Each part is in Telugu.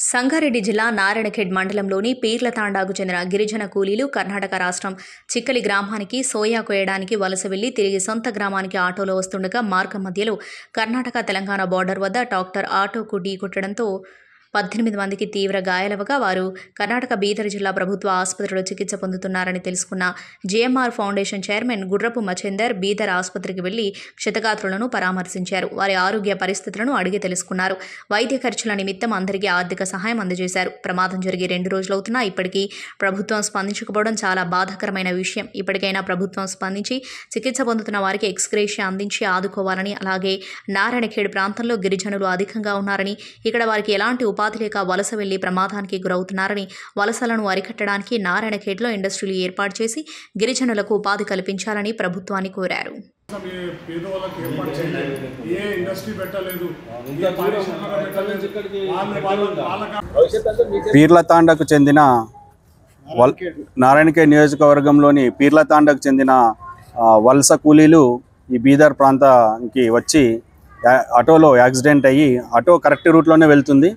సంగారెడ్డి జిల్లా నారాయణఖేడ్ మండలంలోని పీర్లతాండాకు చెందిన గిరిజన కూలీలు కర్ణాటక రాష్ట్రం చిక్కలి గ్రామానికి సోయా కోయడానికి వలస వెళ్లి తిరిగి సొంత గ్రామానికి ఆటోలో వస్తుండగా మార్గం మధ్యలో కర్ణాటక తెలంగాణ బోర్డర్ వద్ద ట్రాక్టర్ ఆటోకు ఢీకొట్టడంతో 18 మందికి తీవ్ర గాయాలవగా వారు కర్ణాటక బీదర్ జిల్లా ప్రభుత్వ ఆసుపత్రిలో చికిత్స పొందుతున్నారని తెలుసుకున్న జేఎంఆర్ ఫౌండేషన్ చైర్మన్ గుర్రపు మచేందర్ బీదర్ ఆసుపత్రికి వెళ్లి క్షతగాత్రులను పరామర్శించారు. వారి ఆరోగ్య పరిస్థితులను అడిగి తెలుసుకున్నారు. వైద్య ఖర్చుల నిమిత్తం అందరికీ ఆర్థిక సహాయం అందజేశారు. ప్రమాదం జరిగి 2 రోజులవుతున్నా ఇప్పటికీ ప్రభుత్వం స్పందించకపోవడం చాలా బాధాకరమైన విషయం. ఇప్పటికైనా ప్రభుత్వం స్పందించి చికిత్స పొందుతున్న వారికి ఎక్స్గ్రేషియా అందించి ఆదుకోవాలని, అలాగే నారాయణఖేడ్ ప్రాంతంలో గిరిజనులు అధికంగా ఉన్నారని, ఇక్కడ వారికి ఎలాంటి ఉపాధి లేక వలస వెళ్లి ప్రమాదానికి గురవుతున్నారని, వలసలను అరికట్టడానికి నారాయణఖేడ్లో ఇండస్ట్రీలు ఏర్పాటు చేసి గిరిజనులకు ఉపాధి కల్పించాలని ప్రభుత్వాన్ని కోరారు. పీర్లతాండకు చెందిన నారాయణఖేడ్ నియోజకవర్గంలోని పీర్లతాండకు చెందిన వలస కూలీలు ఈ బీదర్ ప్రాంతానికి వచ్చి ఆటోలో యాక్సిడెంట్ అయ్యి, ఆటో కరెక్ట్ రూట్లోనే వెళ్తుంది,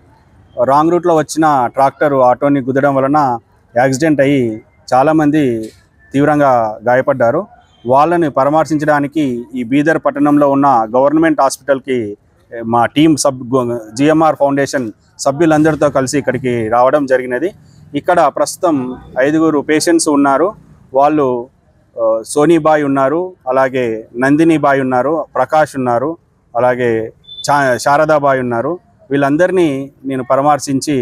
రాంగ్ రూట్లో వచ్చిన ట్రాక్టర్ ఆటోని గుద్దడం వలన యాక్సిడెంట్ అయ్యి చాలామంది తీవ్రంగా గాయపడ్డారు. వాళ్ళని పరామర్శించడానికి ఈ బీదర్ పట్టణంలో ఉన్న గవర్నమెంట్ హాస్పిటల్కి మా టీం జిఎంఆర్ ఫౌండేషన్ సభ్యులందరితో కలిసి ఇక్కడికి రావడం జరిగినది. ఇక్కడ ప్రస్తుతం 5 పేషెంట్స్ ఉన్నారు. వాళ్ళు సోనీబాయ్ ఉన్నారు, అలాగే నందినిబాయ్ ఉన్నారు, ప్రకాష్ ఉన్నారు, అలాగే శారదాబాయ్ ఉన్నారు. వీళ్ళందరినీ నేను పరామర్శించి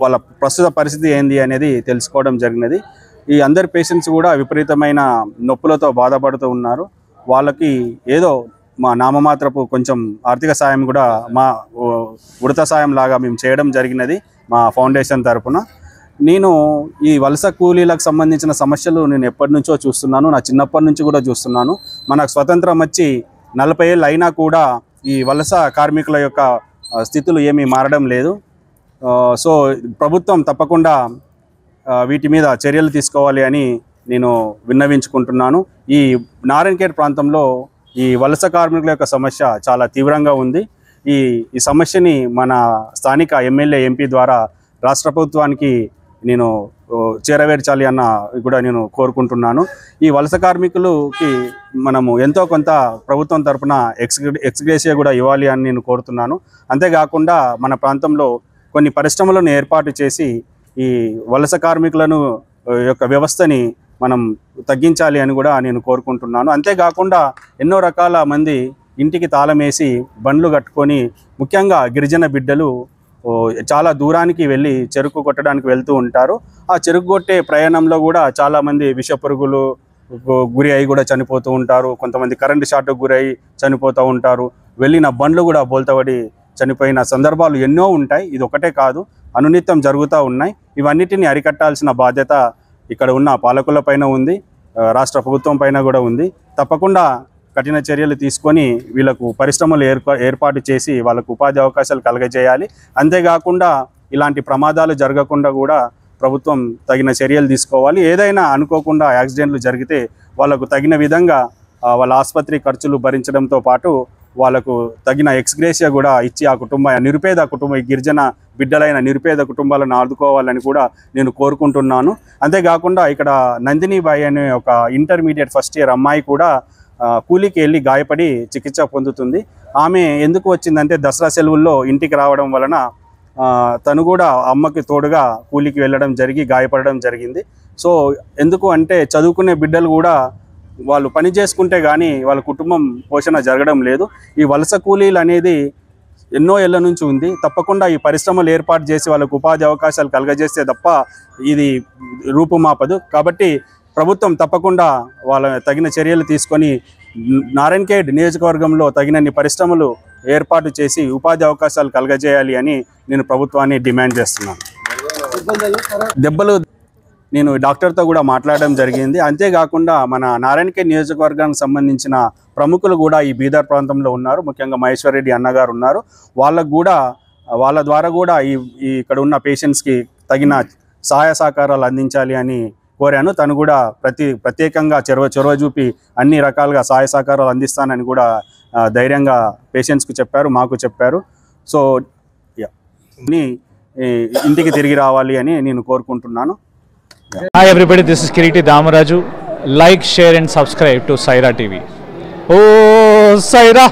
వాళ్ళ ప్రస్తుత పరిస్థితి ఏంది అనేది తెలుసుకోవడం జరిగినది. ఈ అందరి పేషెంట్స్ కూడా విపరీతమైన నొప్పులతో బాధపడుతూ ఉన్నారు. వాళ్ళకి ఏదో మా నామమాత్రపు కొంచెం ఆర్థిక సాయం కూడా మా ఉడత సాయం లాగా మేము చేయడం జరిగినది మా ఫౌండేషన్ తరఫున. నేను ఈ వలస కూలీలకు సంబంధించిన సమస్యలు నేను ఎప్పటి నుంచో చూస్తున్నాను, నా చిన్నప్పటి నుంచి కూడా చూస్తున్నాను. మనకు స్వతంత్రం వచ్చి 40 ఏళ్ళు అయినా కూడా ఈ వలస కార్మికుల యొక్క స్థితులు ఏమీ మారడం లేదు. సో ప్రభుత్వం తప్పకుండా వీటి మీద చర్యలు తీసుకోవాలి అని నేను విన్నవించుకుంటున్నాను. ఈ నారాయణఖేడ్ ప్రాంతంలో ఈ వలస కార్మికుల యొక్క సమస్య చాలా తీవ్రంగా ఉంది. ఈ సమస్యని మన స్థానిక ఎమ్మెల్యే, ఎంపీ ద్వారా రాష్ట్ర ప్రభుత్వానికి నేను చేరవేర్చాలి అన్న కూడా నేను కోరుకుంటున్నాను. ఈ వలస కార్మికులకి మనము ఎంతో కొంత ప్రభుత్వం తరఫున ఎక్స్గ్రేషియా కూడా ఇవ్వాలి అని నేను కోరుతున్నాను. అంతేకాకుండా మన ప్రాంతంలో కొన్ని పరిశ్రమలను ఏర్పాటు చేసి ఈ వలస కార్మికులను యొక్క వ్యవస్థని మనం తగ్గించాలి అని కూడా నేను కోరుకుంటున్నాను. అంతేకాకుండా ఎన్నో రకాల మంది ఇంటికి తాళం వేసి బండ్లు కట్టుకొని, ముఖ్యంగా గిరిజన బిడ్డలు చాలా దూరానికి వెళ్ళి చెరుకు కొట్టడానికి వెళ్తూ ఉంటారు. ఆ చెరుకు కొట్టే ప్రయాణంలో కూడా చాలామంది విషపురుగులు గురి అయి కూడా చనిపోతూ ఉంటారు. కొంతమంది కరెంటు షార్ట్కు గురై చనిపోతూ ఉంటారు. వెళ్ళిన బండ్లు కూడా బోల్తబడి చనిపోయిన సందర్భాలు ఎన్నో ఉంటాయి. ఇది ఒకటే కాదు, అనునిత్యం జరుగుతూ ఉన్నాయి. ఇవన్నిటిని అరికట్టాల్సిన బాధ్యత ఇక్కడ ఉన్న పాలకుల పైన ఉంది, రాష్ట్ర ప్రభుత్వం పైన కూడా ఉంది. తప్పకుండా కఠిన చర్యలు తీసుకొని వీళ్ళకు పరిశ్రమలు ఏర్పాటు చేసి వాళ్ళకు ఉపాధి అవకాశాలు కలగజేయాలి. అంతేకాకుండా ఇలాంటి ప్రమాదాలు జరగకుండా కూడా ప్రభుత్వం తగిన చర్యలు తీసుకోవాలి. ఏదైనా అనుకోకుండా యాక్సిడెంట్లు జరిగితే వాళ్ళకు తగిన విధంగా వాళ్ళ ఆసుపత్రి ఖర్చులు భరించడంతో పాటు వాళ్ళకు తగిన ఎక్స్గ్రేషియా కూడా ఇచ్చి ఆ నిరుపేద కుటుంబం, గిరిజన బిడ్డలైన నిరుపేద కుటుంబాలను ఆదుకోవాలని కూడా నేను కోరుకుంటున్నాను. అంతేకాకుండా ఇక్కడ నందినిబాయి అనే ఒక ఇంటర్మీడియట్ ఫస్ట్ ఇయర్ అమ్మాయి కూడా కూలీకి వెళ్ళి గాయపడి చికిత్స పొందుతుంది. ఆమె ఎందుకు వచ్చిందంటే దసరా సెలవుల్లో ఇంటికి రావడం వలన తను కూడా అమ్మకి తోడుగా కూలీకి వెళ్ళడం గాయపడడం జరిగింది. సో ఎందుకు అంటే చదువుకునే బిడ్డలు కూడా వాళ్ళు పని చేసుకుంటే కానీ వాళ్ళ కుటుంబం పోషణ జరగడం లేదు. ఈ వలస కూలీలు అనేది ఎన్నో ఏళ్ల నుంచి ఉంది. తప్పకుండా ఈ పరిశ్రమలు ఏర్పాటు చేసి వాళ్ళకు ఉపాధి అవకాశాలు కలగజేస్తే తప్ప ఇది రూపుమాపదు. కాబట్టి ప్రభుత్వం తప్పకుండా వాళ్ళ తగిన చర్యలు తీసుకొని నారాయణఖేడ్ నియోజకవర్గంలో తగినన్ని పరిశ్రమలు ఏర్పాటు చేసి ఉపాధి అవకాశాలు కలగజేయాలి అని నేను ప్రభుత్వాన్ని డిమాండ్ చేస్తున్నాను. దెబ్బలు నేను డాక్టర్తో కూడా మాట్లాడడం జరిగింది. అంతేకాకుండా మన నారాయణఖేడ్ నియోజకవర్గానికి సంబంధించిన ప్రముఖులు కూడా ఈ బీదర్ ప్రాంతంలో ఉన్నారు. ముఖ్యంగా మహేశ్వర్ రెడ్డి అన్నగారు ఉన్నారు. వాళ్ళ ద్వారా కూడా ఇక్కడ ఉన్న పేషెంట్స్కి తగిన సహాయ సహకారాలు అందించాలి అని కోరాను. తను కూడా ప్రత్యేకంగా చొరవ చూపి అన్ని రకాలుగా సహాయ సహకారాలు అందిస్తానని కూడా ధైర్యంగా పేషెంట్స్కి చెప్పారు, మాకు చెప్పారు. సో ఇంటికి తిరిగి రావాలి అని నేను కోరుకుంటున్నాను. Hi everybody, this is Kiriti Damaraju. Like, share and subscribe to Saira TV. Oh, Saira!